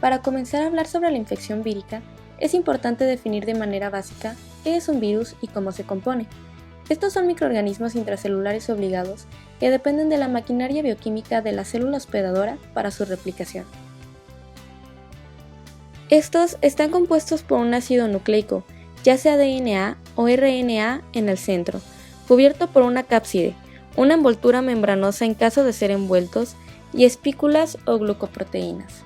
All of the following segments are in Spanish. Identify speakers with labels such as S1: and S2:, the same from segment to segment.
S1: Para comenzar a hablar sobre la infección vírica, es importante definir de manera básica qué es un virus y cómo se compone. Estos son microorganismos intracelulares obligados que dependen de la maquinaria bioquímica de la célula hospedadora para su replicación. Estos están compuestos por un ácido nucleico, ya sea DNA o RNA en el centro, cubierto por una cápside, una envoltura membranosa en caso de ser envueltos, y espículas o glucoproteínas.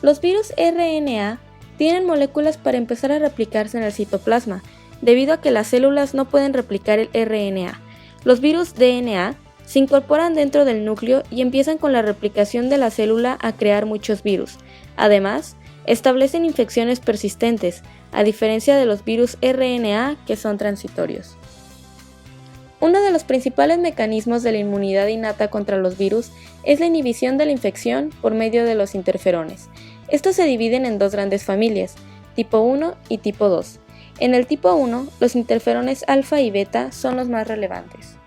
S1: Los virus RNA tienen moléculas para empezar a replicarse en el citoplasma, debido a que las células no pueden replicar el RNA. Los virus DNA se incorporan dentro del núcleo y empiezan con la replicación de la célula a crear muchos virus. Además, establecen infecciones persistentes, a diferencia de los virus RNA que son transitorios. Uno de los principales mecanismos de la inmunidad innata contra los virus es la inhibición de la infección por medio de los interferones. Estos se dividen en dos grandes familias, tipo 1 y tipo 2. En el tipo 1, los interferones alfa y beta son los más relevantes.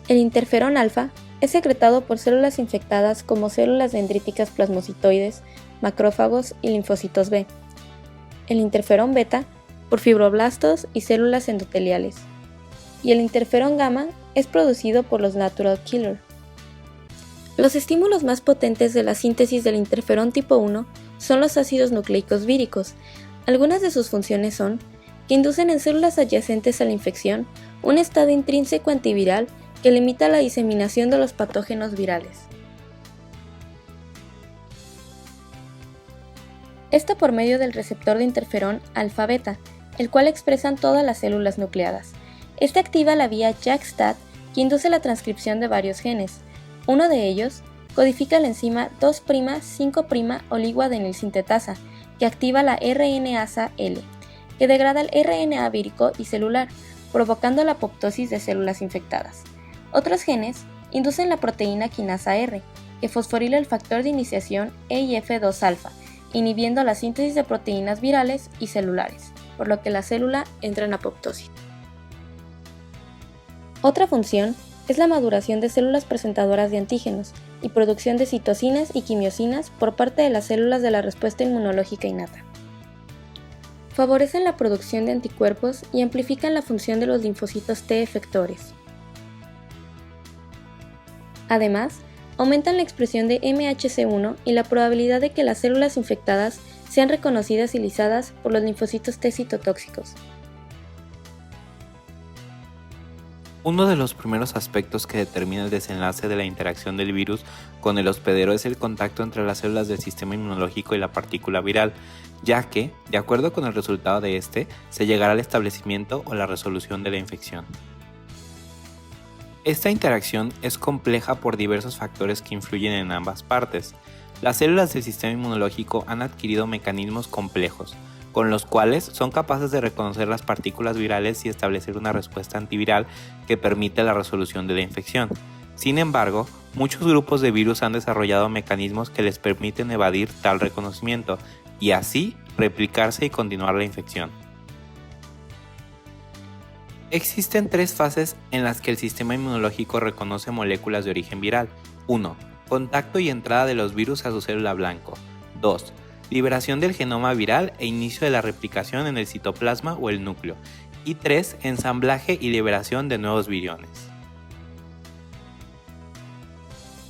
S1: El interferón alfa es secretado por células infectadas como células dendríticas plasmocitoides, macrófagos y linfocitos B. El interferón beta por fibroblastos y células endoteliales. Y el interferón gamma es producido por los natural killer. Los estímulos más potentes de la síntesis del interferón tipo 1 son los ácidos nucleicos víricos. Algunas de sus funciones son que inducen en células adyacentes a la infección un estado intrínseco antiviral que limita la diseminación de los patógenos virales. Esto por medio del receptor de interferón alfa-beta, el cual expresan todas las células nucleadas. Este activa la vía JAK-STAT que induce la transcripción de varios genes. Uno de ellos codifica la enzima 2'5'-oliguadenilsintetasa, que activa la RNasa L, que degrada el RNA vírico y celular, provocando la apoptosis de células infectadas. Otros genes inducen la proteína quinasa R, que fosforila el factor de iniciación EIF2-alfa, inhibiendo la síntesis de proteínas virales y celulares, por lo que la célula entra en apoptosis. Otra función es la maduración de células presentadoras de antígenos y producción de citocinas y quimiosinas por parte de las células de la respuesta inmunológica innata. Favorecen la producción de anticuerpos y amplifican la función de los linfocitos T efectores. Además, aumentan la expresión de MHC1 y la probabilidad de que las células infectadas sean reconocidas y lisadas por los linfocitos T citotóxicos.
S2: Uno de los primeros aspectos que determina el desenlace de la interacción del virus con el hospedero es el contacto entre las células del sistema inmunológico y la partícula viral, ya que, de acuerdo con el resultado de este, se llegará al establecimiento o la resolución de la infección. Esta interacción es compleja por diversos factores que influyen en ambas partes. Las células del sistema inmunológico han adquirido mecanismos complejos, con los cuales son capaces de reconocer las partículas virales y establecer una respuesta antiviral que permite la resolución de la infección. Sin embargo, muchos grupos de virus han desarrollado mecanismos que les permiten evadir tal reconocimiento y así replicarse y continuar la infección. Existen tres fases en las que el sistema inmunológico reconoce moléculas de origen viral. 1. Contacto y entrada de los virus a su célula blanco. 2. Liberación del genoma viral e inicio de la replicación en el citoplasma o el núcleo. Y 3. Ensamblaje y liberación de nuevos viriones.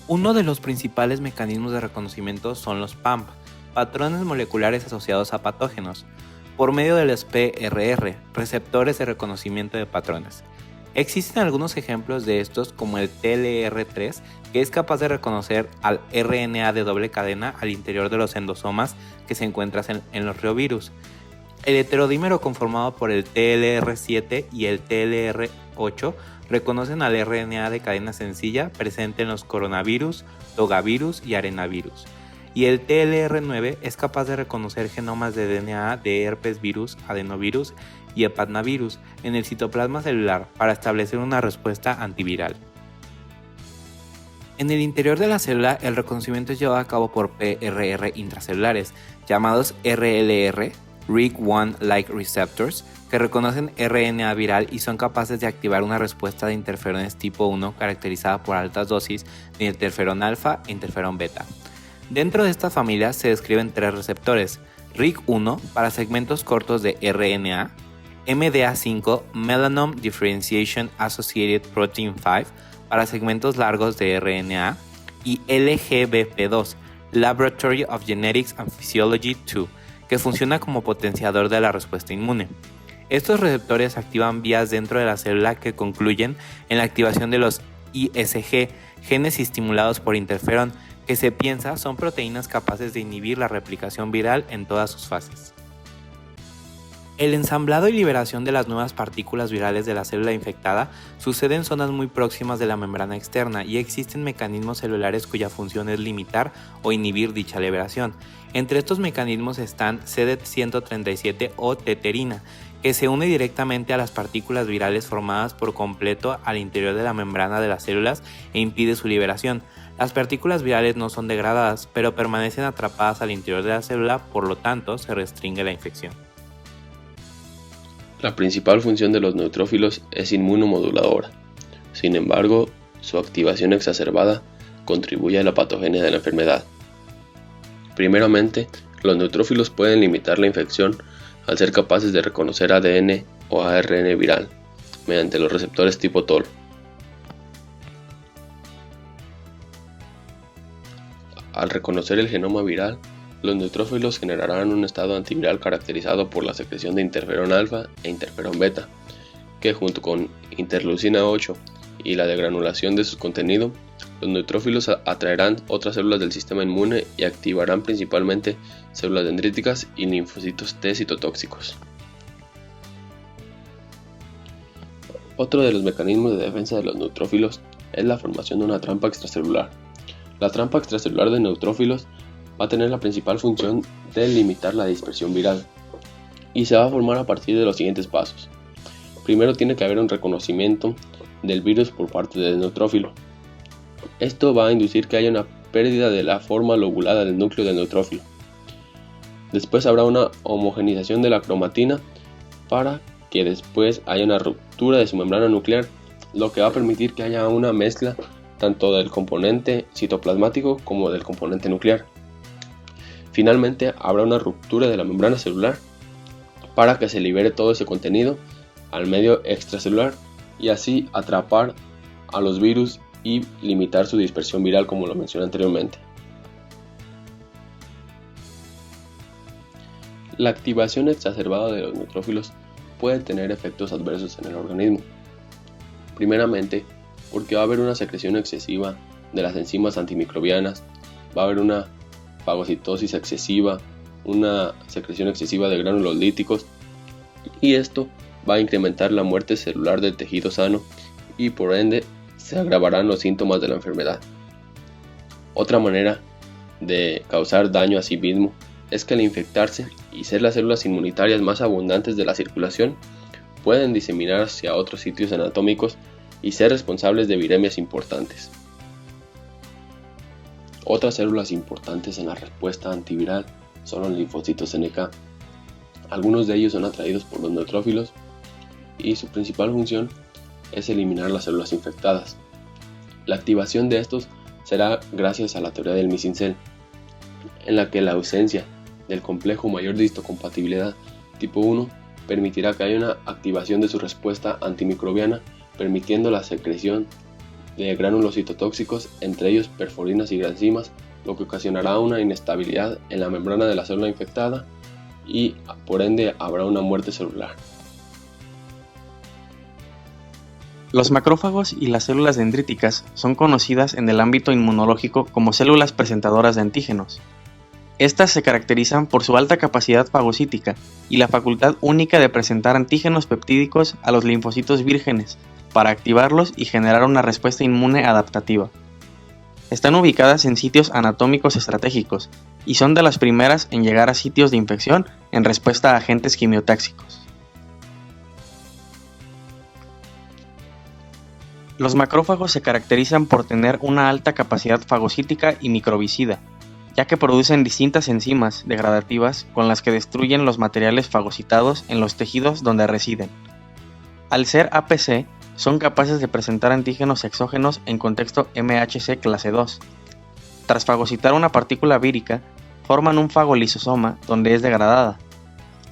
S2: Uno de los principales mecanismos de reconocimiento son los PAMP, patrones moleculares asociados a patógenos, por medio de los PRR, receptores de reconocimiento de patrones. Existen algunos ejemplos de estos como el TLR3, que es capaz de reconocer al RNA de doble cadena al interior de los endosomas que se encuentran en los reovirus. El heterodímero conformado por el TLR7 y el TLR8 reconocen al RNA de cadena sencilla presente en los coronavirus, togavirus y arenavirus. Y el TLR9 es capaz de reconocer genomas de DNA de herpes virus, adenovirus y hepatnavirus en el citoplasma celular para establecer una respuesta antiviral. En el interior de la célula, el reconocimiento es llevado a cabo por PRR intracelulares, llamados RLR, RIG-1-like receptors, que reconocen RNA viral y son capaces de activar una respuesta de interferones tipo 1 caracterizada por altas dosis de interferón alfa e interferón beta. Dentro de esta familia se describen 3 receptores: RIG1 para segmentos cortos de RNA, MDA5 Melanom Differentiation Associated Protein 5 para segmentos largos de RNA y LGBP2 Laboratory of Genetics and Physiology 2, que funciona como potenciador de la respuesta inmune. Estos receptores activan vías dentro de la célula que concluyen en la activación de los ISG, genes estimulados por interferón, que se piensa son proteínas capaces de inhibir la replicación viral en todas sus fases. El ensamblado y liberación de las nuevas partículas virales de la célula infectada sucede en zonas muy próximas de la membrana externa y existen mecanismos celulares cuya función es limitar o inhibir dicha liberación. Entre estos mecanismos están CD137 o teterina, que se une directamente a las partículas virales formadas por completo al interior de la membrana de las células e impide su liberación. Las partículas virales no son degradadas, pero permanecen atrapadas al interior de la célula, por lo tanto se restringe la infección.
S3: La principal función de los neutrófilos es inmunomoduladora. Sin embargo, su activación exacerbada contribuye a la patogenia de la enfermedad. Primeramente, los neutrófilos pueden limitar la infección al ser capaces de reconocer ADN o ARN viral mediante los receptores tipo TOL. Al reconocer el genoma viral, los neutrófilos generarán un estado antiviral caracterizado por la secreción de interferón alfa e interferón beta, que junto con interleucina 8 y la degranulación de su contenido, los neutrófilos atraerán otras células del sistema inmune y activarán principalmente células dendríticas y linfocitos T citotóxicos. Otro de los mecanismos de defensa de los neutrófilos es la formación de una trampa extracelular. La trampa extracelular de neutrófilos va a tener la principal función de limitar la dispersión viral y se va a formar a partir de los siguientes pasos. Primero tiene que haber un reconocimiento del virus por parte del neutrófilo. Esto va a inducir que haya una pérdida de la forma lobulada del núcleo del neutrófilo. Después habrá una homogenización de la cromatina para que después haya una ruptura de su membrana nuclear, lo que va a permitir que haya una mezcla tanto del componente citoplasmático como del componente nuclear. Finalmente habrá una ruptura de la membrana celular para que se libere todo ese contenido al medio extracelular y así atrapar a los virus y limitar su dispersión viral, como lo mencioné anteriormente. La activación exacerbada de los neutrófilos puede tener efectos adversos en el organismo. Primeramente, porque va a haber una secreción excesiva de las enzimas antimicrobianas, va a haber una fagocitosis excesiva, una secreción excesiva de gránulos líticos, y esto va a incrementar la muerte celular del tejido sano y por ende se agravarán los síntomas de la enfermedad. Otra manera de causar daño a sí mismo es que al infectarse y ser las células inmunitarias más abundantes de la circulación, pueden diseminarse a otros sitios anatómicos y ser responsables de viremias importantes. Otras células importantes en la respuesta antiviral son los linfocitos NK. Algunos de ellos son atraídos por los neutrófilos y su principal función es eliminar las células infectadas. La activación de estos será gracias a la teoría del misincel, en la que la ausencia del complejo mayor de histocompatibilidad tipo 1 permitirá que haya una activación de su respuesta antimicrobiana, permitiendo la secreción de gránulos citotóxicos, entre ellos perforinas y granzimas, lo que ocasionará una inestabilidad en la membrana de la célula infectada y por ende habrá una muerte celular.
S4: Los macrófagos y las células dendríticas son conocidas en el ámbito inmunológico como células presentadoras de antígenos. Estas se caracterizan por su alta capacidad fagocítica y la facultad única de presentar antígenos peptídicos a los linfocitos vírgenes para activarlos y generar una respuesta inmune adaptativa. Están ubicadas en sitios anatómicos estratégicos y son de las primeras en llegar a sitios de infección en respuesta a agentes quimiotáxicos. Los macrófagos se caracterizan por tener una alta capacidad fagocítica y microbicida, ya que producen distintas enzimas degradativas con las que destruyen los materiales fagocitados en los tejidos donde residen. Al ser APC, son capaces de presentar antígenos exógenos en contexto MHC clase II. tras fagocitar una partícula vírica, forman un fagolisosoma donde es degradada.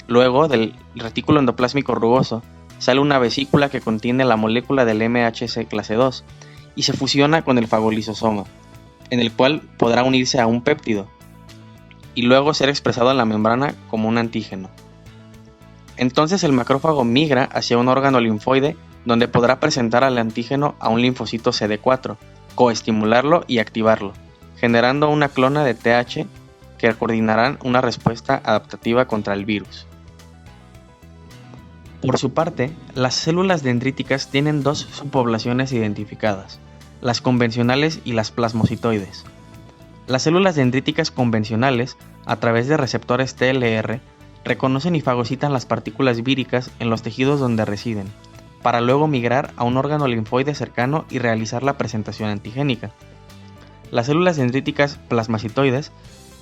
S4: Luego del retículo endoplásmico rugoso sale una vesícula que contiene la molécula del MHC clase II y se fusiona con el fagolisosoma, en el cual podrá unirse a un péptido y luego ser expresado en la membrana como un antígeno. Entonces el macrófago migra hacia un órgano linfoide donde podrá presentar al antígeno a un linfocito CD4, coestimularlo y activarlo, generando una clona de TH que coordinarán una respuesta adaptativa contra el virus. Por su parte, las células dendríticas tienen dos subpoblaciones identificadas, las convencionales y las plasmocitoides. Las células dendríticas convencionales, a través de receptores TLR, reconocen y fagocitan las partículas víricas en los tejidos donde residen, para luego migrar a un órgano linfoide cercano y realizar la presentación antigénica. Las células dendríticas plasmacitoides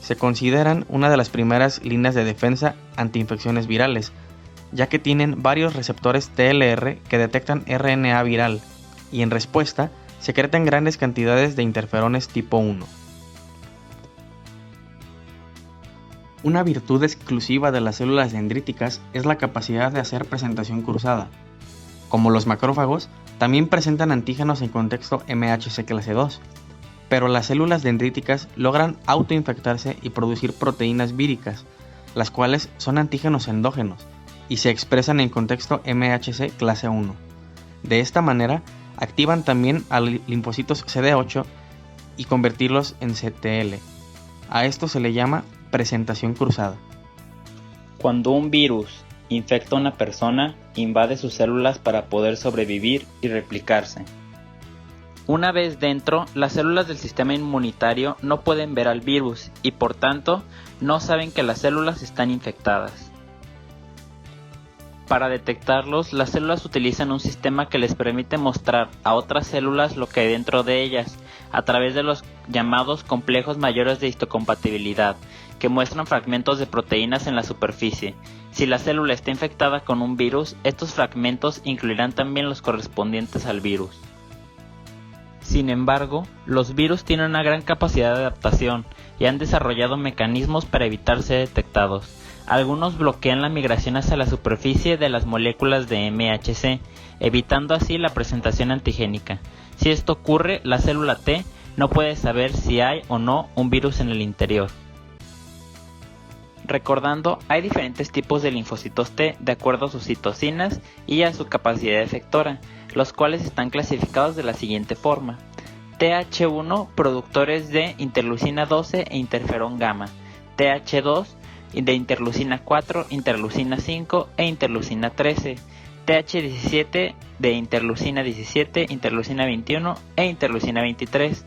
S4: se consideran una de las primeras líneas de defensa ante infecciones virales, ya que tienen varios receptores TLR que detectan RNA viral y en respuesta secretan grandes cantidades de interferones tipo 1. Una virtud exclusiva de las células dendríticas es la capacidad de hacer presentación cruzada. Como los macrófagos, también presentan antígenos en contexto MHC clase II, pero las células dendríticas logran autoinfectarse y producir proteínas víricas, las cuales son antígenos endógenos y se expresan en contexto MHC clase I. De esta manera, activan también a linfocitos CD8 y convertirlos en CTL. A esto se le llama presentación cruzada.
S5: Cuando un virus infecta a una persona, invade sus células para poder sobrevivir y replicarse. Una vez dentro, las células del sistema inmunitario no pueden ver al virus y por tanto no saben que las células están infectadas. Para detectarlos, las células utilizan un sistema que les permite mostrar a otras células lo que hay dentro de ellas, a través de los llamados complejos mayores de histocompatibilidad, que muestran fragmentos de proteínas en la superficie. Si la célula está infectada con un virus, estos fragmentos incluirán también los correspondientes al virus. Sin embargo, los virus tienen una gran capacidad de adaptación y han desarrollado mecanismos para evitar ser detectados. Algunos bloquean la migración hacia la superficie de las moléculas de MHC, evitando así la presentación antigénica. Si esto ocurre, la célula T no puede saber si hay o no un virus en el interior. Recordando, hay diferentes tipos de linfocitos T de acuerdo a sus citocinas y a su capacidad efectora, los cuales están clasificados de la siguiente forma: TH1, productores de interleucina 12 e interferón gamma; TH2, de interleucina 4, interleucina 5 e interleucina 13; TH17, de interleucina 17, interleucina 21 e interleucina 23;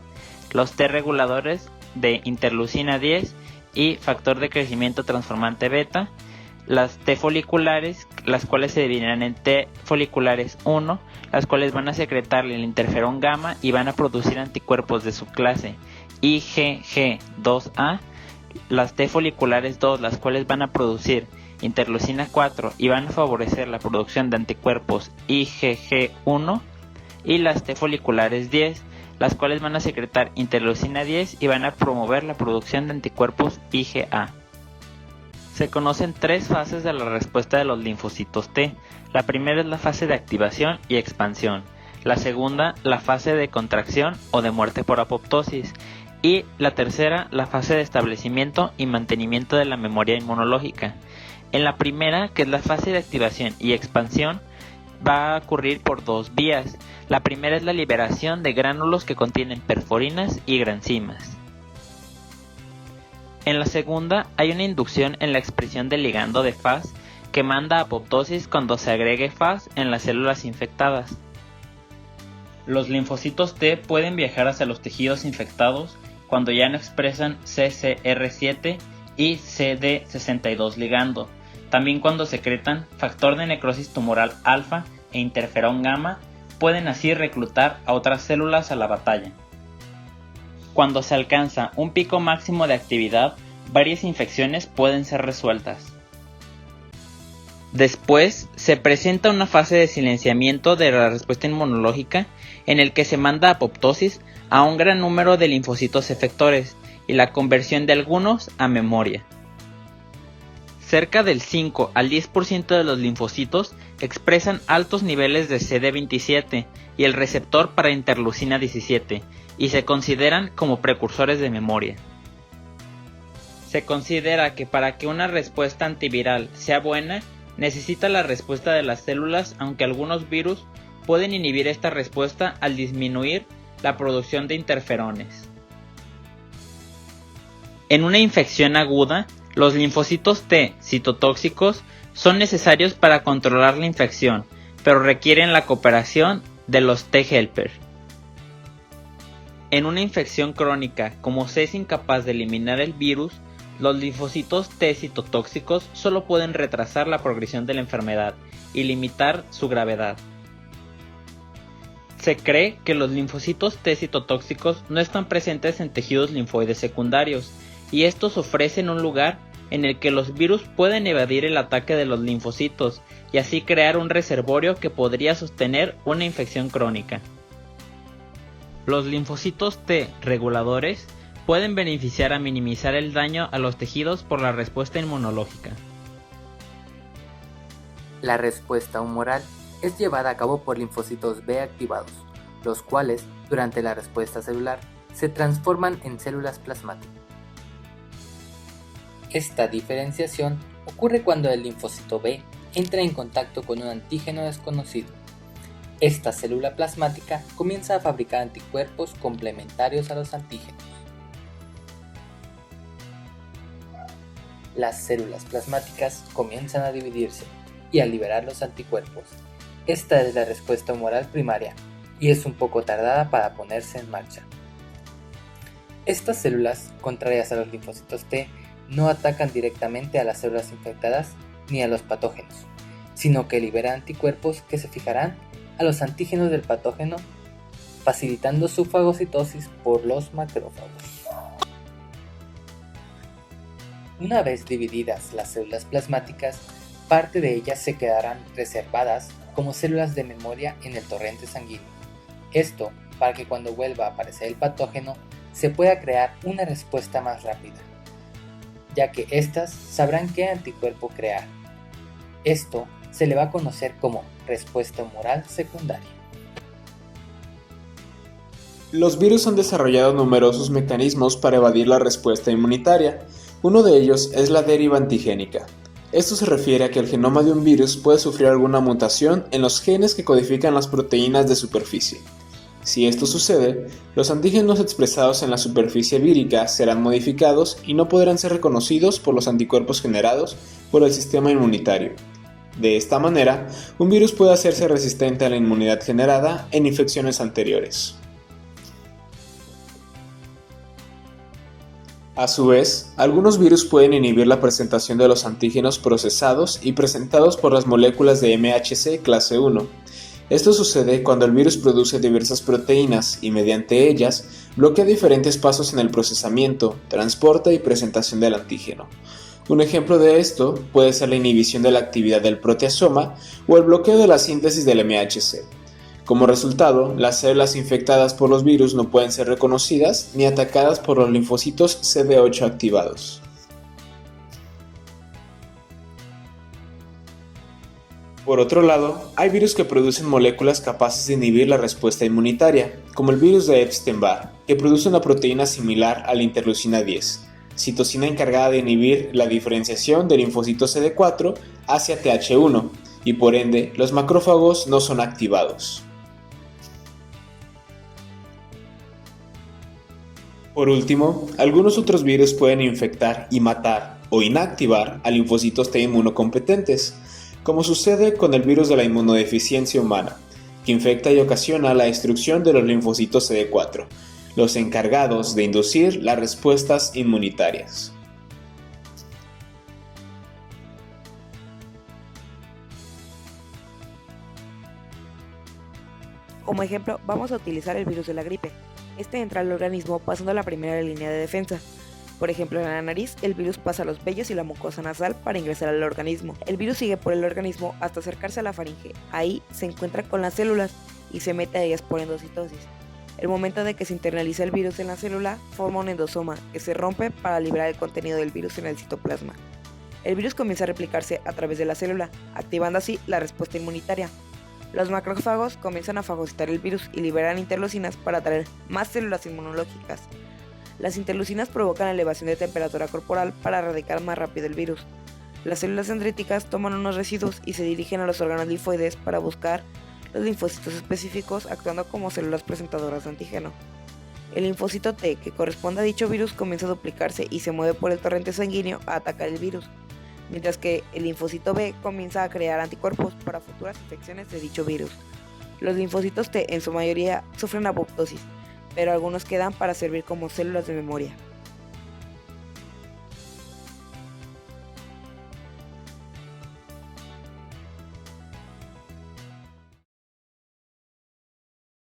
S5: los T reguladores de interleucina 10 y factor de crecimiento transformante beta; las T foliculares, las cuales se dividirán en T foliculares 1, las cuales van a secretar el interferón gamma y van a producir anticuerpos de su clase IgG2A; las T foliculares 2, las cuales van a producir interleucina 4 y van a favorecer la producción de anticuerpos IgG1; y las T foliculares 10, las cuales van a secretar interleucina 10 y van a promover la producción de anticuerpos IgA. Se conocen tres fases de la respuesta de los linfocitos T. La primera es la fase de activación y expansión. La segunda, la fase de contracción o de muerte por apoptosis. Y la tercera, la fase de establecimiento y mantenimiento de la memoria inmunológica. En la primera, que es la fase de activación y expansión, va a ocurrir por dos vías. La primera es la liberación de gránulos que contienen perforinas y granzimas. En la segunda, hay una inducción en la expresión del ligando de Fas que manda a apoptosis cuando se agregue Fas en las células infectadas. Los linfocitos T pueden viajar hacia los tejidos infectados cuando ya no expresan CCR7 y CD62 ligando. También cuando secretan factor de necrosis tumoral alfa e interferón gamma, pueden así reclutar a otras células a la batalla. Cuando se alcanza un pico máximo de actividad, varias infecciones pueden ser resueltas. Después, se presenta una fase de silenciamiento de la respuesta inmunológica en el que se manda apoptosis a un gran número de linfocitos efectores y la conversión de algunos a memoria. Cerca del 5 al 10% de los linfocitos expresan altos niveles de CD27 y el receptor para interleucina 17 y se consideran como precursores de memoria. Se considera que para que una respuesta antiviral sea buena, necesita la respuesta de las células, aunque algunos virus pueden inhibir esta respuesta al disminuir la producción de interferones. En una infección aguda, los linfocitos T citotóxicos son necesarios para controlar la infección, pero requieren la cooperación de los T helper. En una infección crónica, como se es incapaz de eliminar el virus, los linfocitos T citotóxicos solo pueden retrasar la progresión de la enfermedad y limitar su gravedad. Se cree que los linfocitos T citotóxicos no están presentes en tejidos linfoides secundarios, y estos ofrecen un lugar en el que los virus pueden evadir el ataque de los linfocitos y así crear un reservorio que podría sostener una infección crónica. Los linfocitos T reguladores pueden beneficiar a minimizar el daño a los tejidos por la respuesta inmunológica.
S6: La respuesta humoral es llevada a cabo por linfocitos B activados, los cuales, durante la respuesta celular, se transforman en células plasmáticas. Esta diferenciación ocurre cuando el linfocito B entra en contacto con un antígeno desconocido. Esta célula plasmática comienza a fabricar anticuerpos complementarios a los antígenos. Las células plasmáticas comienzan a dividirse y a liberar los anticuerpos. Esta es la respuesta humoral primaria y es un poco tardada para ponerse en marcha. Estas células, contrarias a los linfocitos T, no atacan directamente a las células infectadas ni a los patógenos, sino que liberan anticuerpos que se fijarán a los antígenos del patógeno, facilitando su fagocitosis por los macrófagos. Una vez divididas las células plasmáticas, parte de ellas se quedarán reservadas como células de memoria en el torrente sanguíneo. Esto para que cuando vuelva a aparecer el patógeno se pueda crear una respuesta más rápida, ya que éstas sabrán qué anticuerpo crear. Esto se le va a conocer como respuesta humoral secundaria.
S7: Los virus han desarrollado numerosos mecanismos para evadir la respuesta inmunitaria. Uno de ellos es la deriva antigénica. Esto se refiere a que el genoma de un virus puede sufrir alguna mutación en los genes que codifican las proteínas de superficie. Si esto sucede, los antígenos expresados en la superficie vírica serán modificados y no podrán ser reconocidos por los anticuerpos generados por el sistema inmunitario. De esta manera, un virus puede hacerse resistente a la inmunidad generada en infecciones anteriores. A su vez, algunos virus pueden inhibir la presentación de los antígenos procesados y presentados por las moléculas de MHC clase 1. Esto sucede cuando el virus produce diversas proteínas y mediante ellas bloquea diferentes pasos en el procesamiento, transporte y presentación del antígeno. Un ejemplo de esto puede ser la inhibición de la actividad del proteasoma o el bloqueo de la síntesis del MHC. Como resultado, las células infectadas por los virus no pueden ser reconocidas ni atacadas por los linfocitos CD8 activados. Por otro lado, hay virus que producen moléculas capaces de inhibir la respuesta inmunitaria, como el virus de Epstein-Barr, que produce una proteína similar a la interleucina 10, citosina encargada de inhibir la diferenciación del linfocito CD4 hacia Th1, y por ende, los macrófagos no son activados. Por último, algunos otros virus pueden infectar y matar o inactivar a linfocitos T inmunocompetentes, como sucede con el virus de la inmunodeficiencia humana, que infecta y ocasiona la destrucción de los linfocitos CD4, los encargados de inducir las respuestas inmunitarias.
S8: Como ejemplo, vamos a utilizar el virus de la gripe. Este entra al organismo pasando la primera línea de defensa. Por ejemplo, en la nariz, el virus pasa a los vellos y la mucosa nasal para ingresar al organismo. El virus sigue por el organismo hasta acercarse a la faringe. Ahí se encuentra con las células y se mete a ellas por endocitosis. El momento de que se internaliza el virus en la célula, forma un endosoma que se rompe para liberar el contenido del virus en el citoplasma. El virus comienza a replicarse a través de la célula, activando así la respuesta inmunitaria. Los macrófagos comienzan a fagocitar el virus y liberan interleucinas para atraer más células inmunológicas. Las interleucinas provocan elevación de temperatura corporal para erradicar más rápido el virus. Las células dendríticas toman unos residuos y se dirigen a los órganos linfoides para buscar los linfocitos específicos, actuando como células presentadoras de antígeno. El linfocito T, que corresponde a dicho virus, comienza a duplicarse y se mueve por el torrente sanguíneo a atacar el virus, mientras que el linfocito B comienza a crear anticuerpos para futuras infecciones de dicho virus. Los linfocitos T en su mayoría sufren apoptosis, pero algunos quedan para servir como células de memoria.